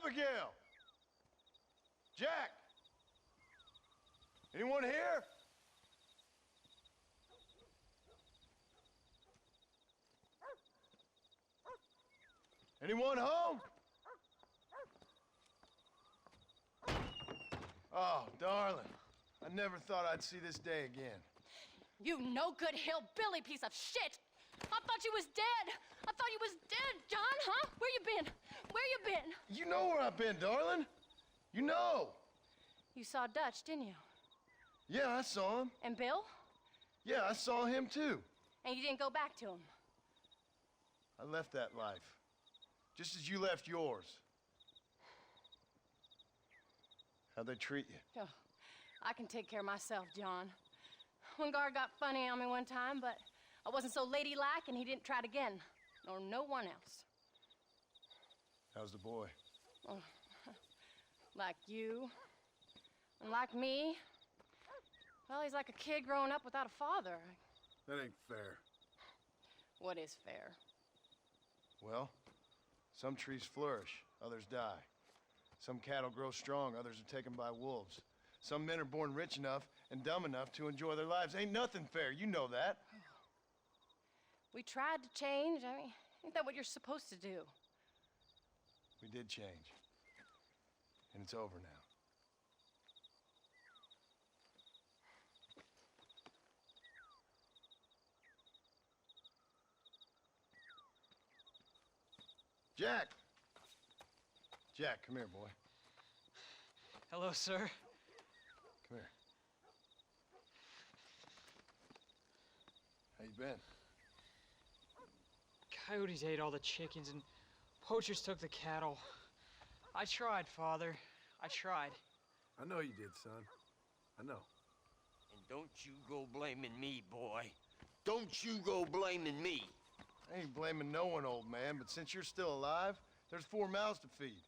Abigail! Jack! Anyone here? Anyone home? Oh, darling. I never thought I'd see this day again. You no-good hillbilly piece of shit! I thought you was dead! I thought you was dead, John, huh? Where you been? Where you been? You know where I've been, darling. You know. You saw Dutch, didn't you? Yeah, I saw him. And Bill? Yeah, I saw him too. And you didn't go back to him? I left that life. Just as you left yours. How'd they treat you? Oh, I can take care of myself, John. One guard got funny on me one time, but I wasn't so ladylike and he didn't try it again. Nor no one else. How's the boy? Oh, like you. And like me. Well, he's like a kid growing up without a father. That ain't fair. What is fair? Well, some trees flourish, others die. Some cattle grow strong, others are taken by wolves. Some men are born rich enough and dumb enough to enjoy their lives. Ain't nothing fair, you know that. We tried to change. I mean, ain't that what you're supposed to do? We did change. And it's over now. Jack! Jack, come here, boy. Hello, sir. Come here. How you been? Coyotes ate all the chickens and poachers took the cattle. I tried, Father. I tried. I know you did, son. I know. And don't you go blaming me, boy. Don't you go blaming me. I ain't blaming no one, old man, but since you're still alive, there's 4 mouths to feed.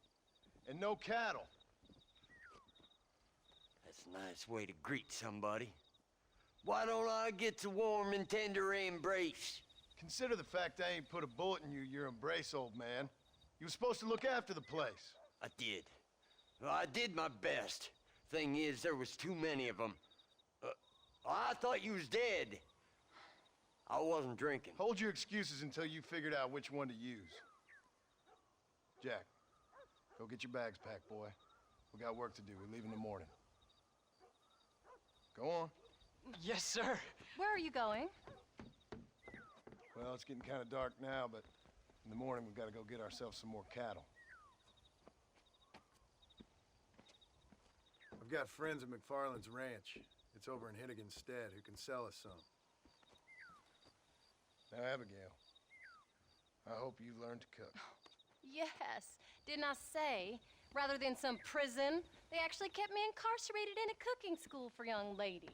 And no cattle. That's a nice way to greet somebody. Why don't I get the warm and tender embrace? Consider the fact I ain't put a bullet in your embrace, old man. You were supposed to look after the place. I did. Well, I did my best. Thing is, there was too many of them. I thought you was dead. I wasn't drinking. Hold your excuses until you figured out which one to use. Jack, go get your bags packed, boy. We got work to do. We leave in the morning. Go on. Yes, sir. Where are you going? Well, it's getting kind of dark now, but in the morning we've got to go get ourselves some more cattle. I've got friends at McFarland's ranch. It's over in Hittiganstead who can sell us some. Now, Abigail, I hope you learned to cook. Yes. Didn't I say, rather than some prison, they actually kept me incarcerated in a cooking school for young ladies.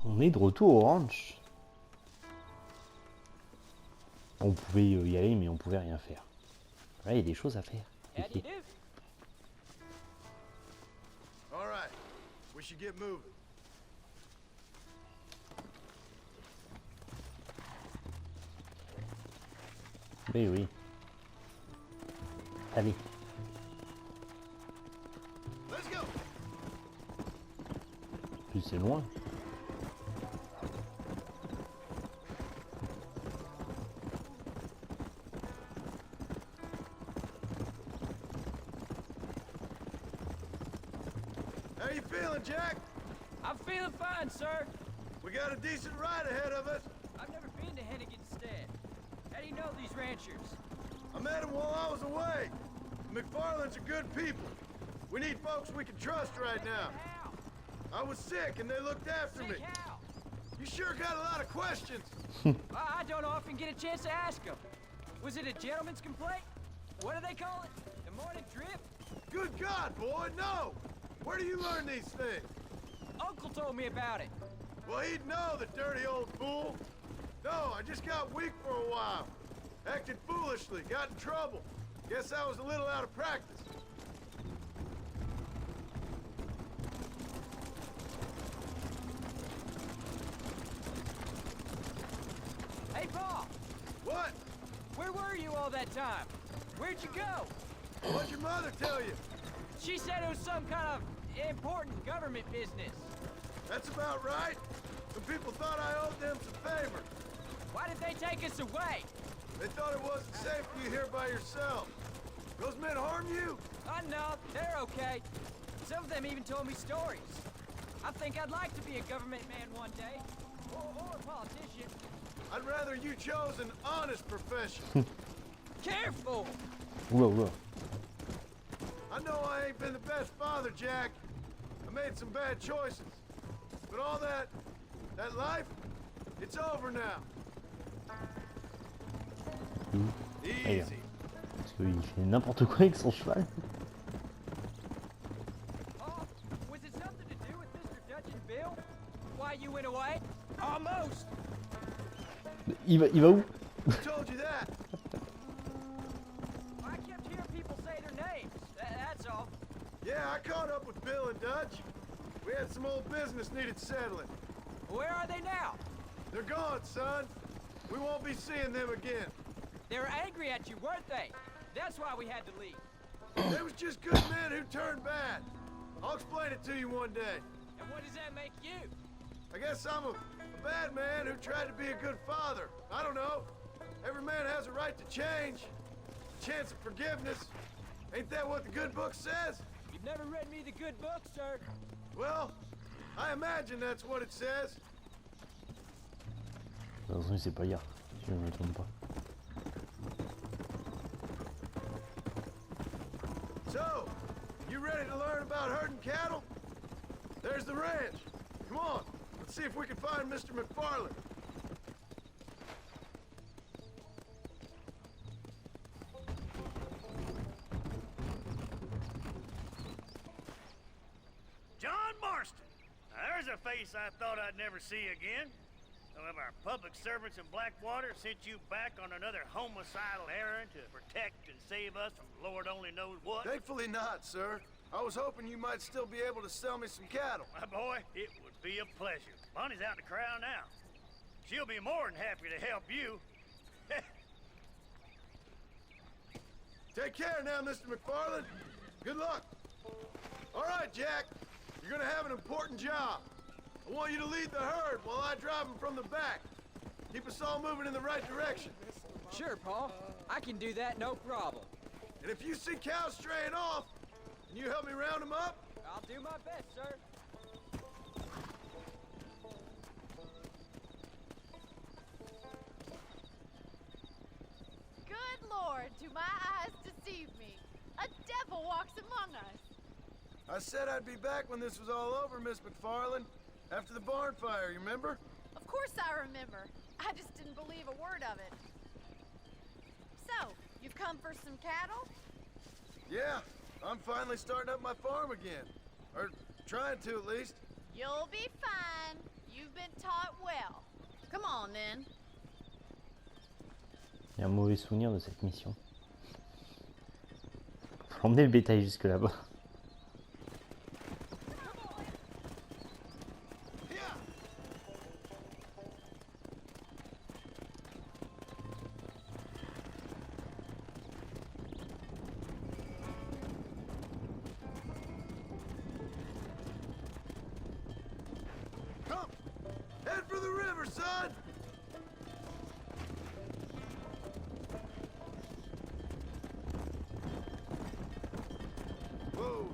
On est de retour au ranch. On pouvait y aller, mais on pouvait rien faire. Là, il y a des choses à faire. How do you do? All right, we should get moving. Oui, oui. Allez. Let's go. Plus c'est loin. How you feeling, Jack? I'm feeling fine, sir. We got a decent ride ahead of us. I've never been to Henniganstead. How do you know these ranchers? I met them while I was away. McFarland's are good people. We need folks we can trust right now. How? I was sick and they looked after me. Sick how? You sure got a lot of questions. I don't often get a chance to ask them. Was it a gentleman's complaint? What do they call it? The morning trip? Good God, boy, no! Where do you learn these things? Uncle told me about it. Well, he'd know, the dirty old fool. No, I just got weak for a while. Acted foolishly, got in trouble. Guess I was a little out of practice. Hey, Paul, What? where were you all that time? Where'd you go? What'd your mother tell you? She said it was some kind of important government business. That's about right. Some people thought I owed them some favor. Why did they take us away? They thought it wasn't safe for you here by yourself. Those men harm you? No, they're okay. Some of them even told me stories. I think I'd like to be a government man one day. Or a politician. I'd rather you chose an honest profession. Careful! Oula, oula. I know I ain't been the best father, Jack. I made some bad choices. But all that life, it's over now. Allez, Easy. parce qu'il fait n'importe quoi avec son cheval. Oh, was it something to do with Mr. Dutch and Bill? Why you went away? Almost! Il va où? Who told you that? I kept hearing people say their names. That's all. Yeah, I caught up with Bill and Dutch. We had some old business needed settling. Where are they now? They're gone, son. We won't be seeing them again. They were angry at you, weren't they? That's why we had to leave. They was just good men who turned bad. I'll explain it to you one day. And what does that make you? I guess I'm a bad man who tried to be a good father. I don't know. Every man has a right to change. A chance of forgiveness. Ain't that what the good book says? You've never read me the good book, sir. Well, I imagine that's what it says. De toute façon, il sait pas lire, si je ne me trompe pas. So, you ready to learn about herding cattle? There's the ranch. Come on, let's see if we can find Mr. McFarland. John Marston. Now, there's a face I thought I'd never see again. Some of our public servants in Blackwater sent you back on another homicidal errand to protect and save us from Lord only knows what. Thankfully not, sir. I was hoping you might still be able to sell me some cattle. My boy, it would be a pleasure. Bonnie's out in the crowd now. She'll be more than happy to help you. Take care now, Mr. McFarland. Good luck. All right, Jack. You're gonna have an important job. I want you to lead the herd while I drive them from the back. Keep us all moving in the right direction. Sure, Paul. I can do that, no problem. And if you see cows straying off, can you help me round them up? I'll do my best, sir. Good Lord, do my eyes deceive me? A devil walks among us. I said I'd be back when this was all over, Miss McFarland. After the barn fire, you remember? Of course I remember. I just didn't believe a word of it. So, you've come for some cattle? Yeah, I'm finally starting up my farm again. Or trying to, at least. You'll be fine. You've been taught well. Come on, then. Il y a un mauvais souvenir de cette mission. Faut emmener le bétail jusque là-bas. Come! Head for the river, son! Whoa!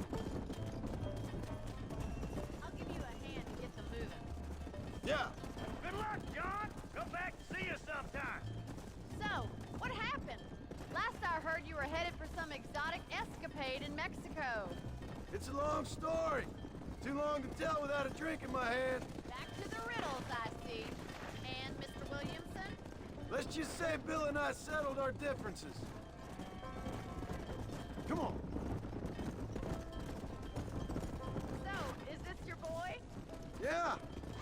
stayed in Mexico. It's a long story. Too long to tell without a drink in my hand. Back to the riddles, I see. And Mr. Williamson? Let's just say Bill and I settled our differences. Come on. So, is this your boy? Yeah.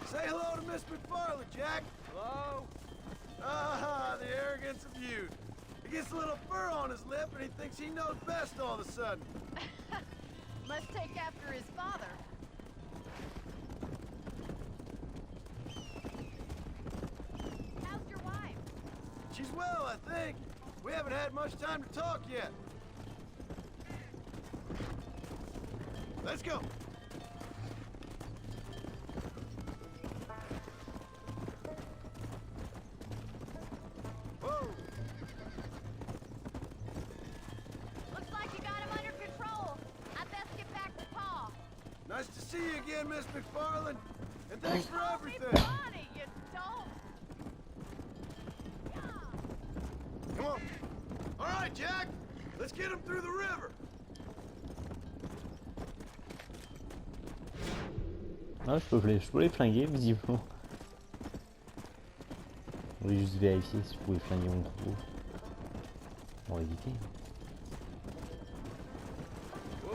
Say hello to Miss McFarland, Jack. Hello? Ah, the arrogance of youth. He gets a little fur on his lip and he thinks he knows best all of a sudden. Must take after his father. How's your wife? She's well, I think. We haven't had much time to talk yet. Let's go. Whoa. Looks like you got him under control. I best get back to Pa. Nice to see you again, Miss McFarland. And thanks for Call me everything. Bonnie, you dolt. Come on. All right, Jack. Let's get him through the river. Ah, je peux les flinguer visiblement. On voulait juste vérifier si je pouvais flinguer mon troupeau. Pour éviter. Whoa.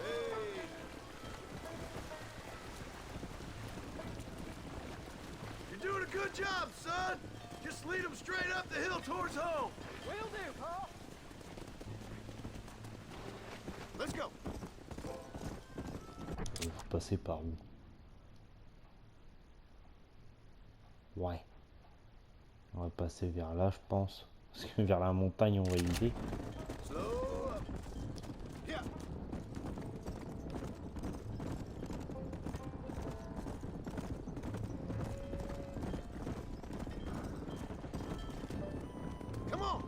Hey. You're doing a good job, son. Just lead him straight up the hill towards home. Will do, Pa. Let's go. Il faut passer par où? Ouais. On va passer vers là, je pense. Parce que vers la montagne, on va éviter. Slow up. Yeah. Come on.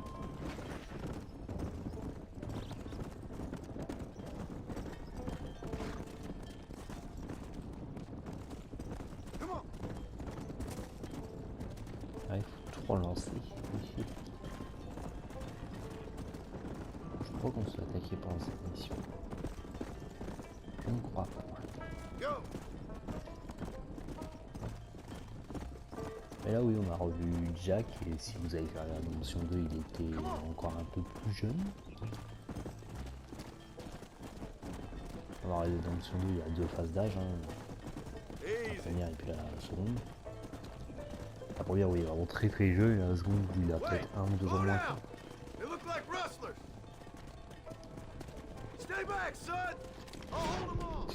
Come on. Ah, il faut tout relancer. Je crois qu'on se fait attaquer pendant cette mission. Je ne crois pas. Go. Et là oui, on a revu Jack, et si vous avez fait la dimension 2, il était encore un peu plus jeune. Alors la dimension 2, il y a deux phases d'âge, hein. La première et puis la seconde. La première, oui, il est vraiment très très jeune, et la seconde, où il a peut-être 1 ou 2 ans Slow moins. down. They look like rustlers. Stay back, son. I'll hold them off.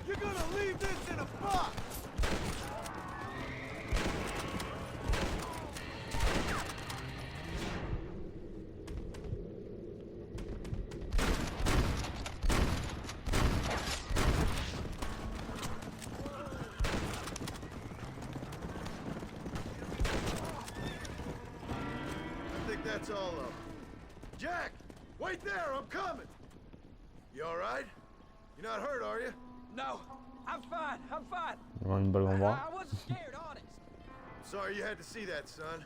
You're gonna leave this in a box. I think that's all of them. Jack, wait there, I'm coming. You all right? You're not hurt, are you? No, I'm fine. I'm fine. On a une balle en bras. I wasn't scared, honest. Sorry you had to see that, son.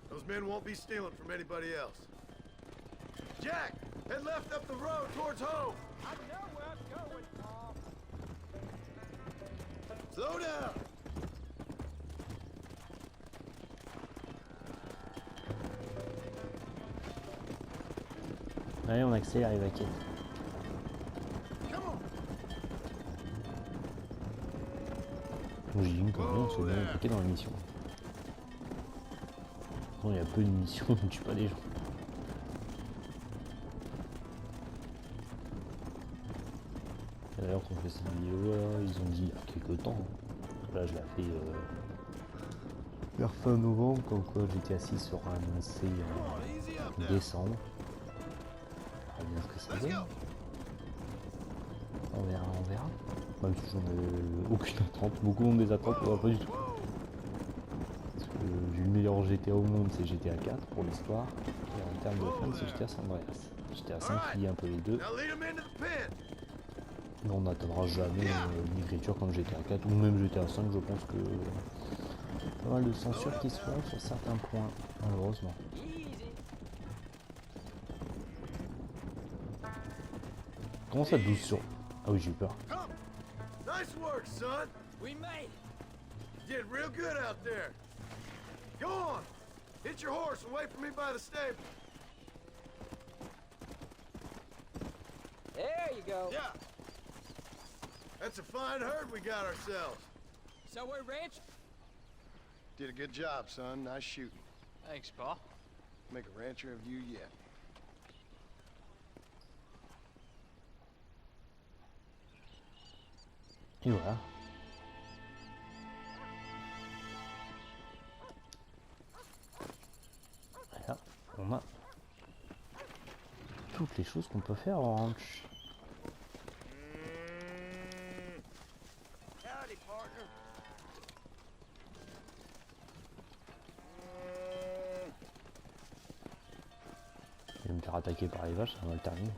Those men won't be stealing from anybody else. Jack, head left up the road towards home. I know where I'm going, Pa. Slow down. Allez, on accélère les vaquettes. Come on. Moi j'ai dit une connerie, on se fait bien impliquer dans la mission. Non, il y a peu de missions, on ne tue pas des gens. D'ailleurs, quand on fait cette vidéo, ils ont dit il y a quelques temps. Là, je la fais vers fin novembre, comme quoi GTA 6 sera annoncé en décembre. On verra bien ce que ça donne. On verra, on verra. Même si j'en ai aucune attente, beaucoup ont des attentes, pas du tout. Parce que j'ai le meilleur GTA au monde, c'est GTA 4 pour l'histoire. Et en termes de fun, c'est GTA San Andreas. GTA 5 qui lie un peu les deux. Now lead 'em into the pen. Mais on n'atteindra jamais une écriture comme GTA 4 ou même GTA 5. Je pense que pas mal de censure qui se font sur certains points, malheureusement. Comment ça 12 sur... Ah oui, j'ai eu peur. Come. Nice work, son. We made it. You did real good out there. Go on. Hit your horse and wait for me by the stable. There you go. Yeah. That's a fine herd we got ourselves. So we're rich? Did a good job, son. Nice shooting. Thanks, Pa. Make a rancher of you yet. Et voilà. Et là, on a toutes les choses qu'on peut faire en ranch. Howdy, partner. Je vais me faire attaquer par les vaches, ça va le terminer.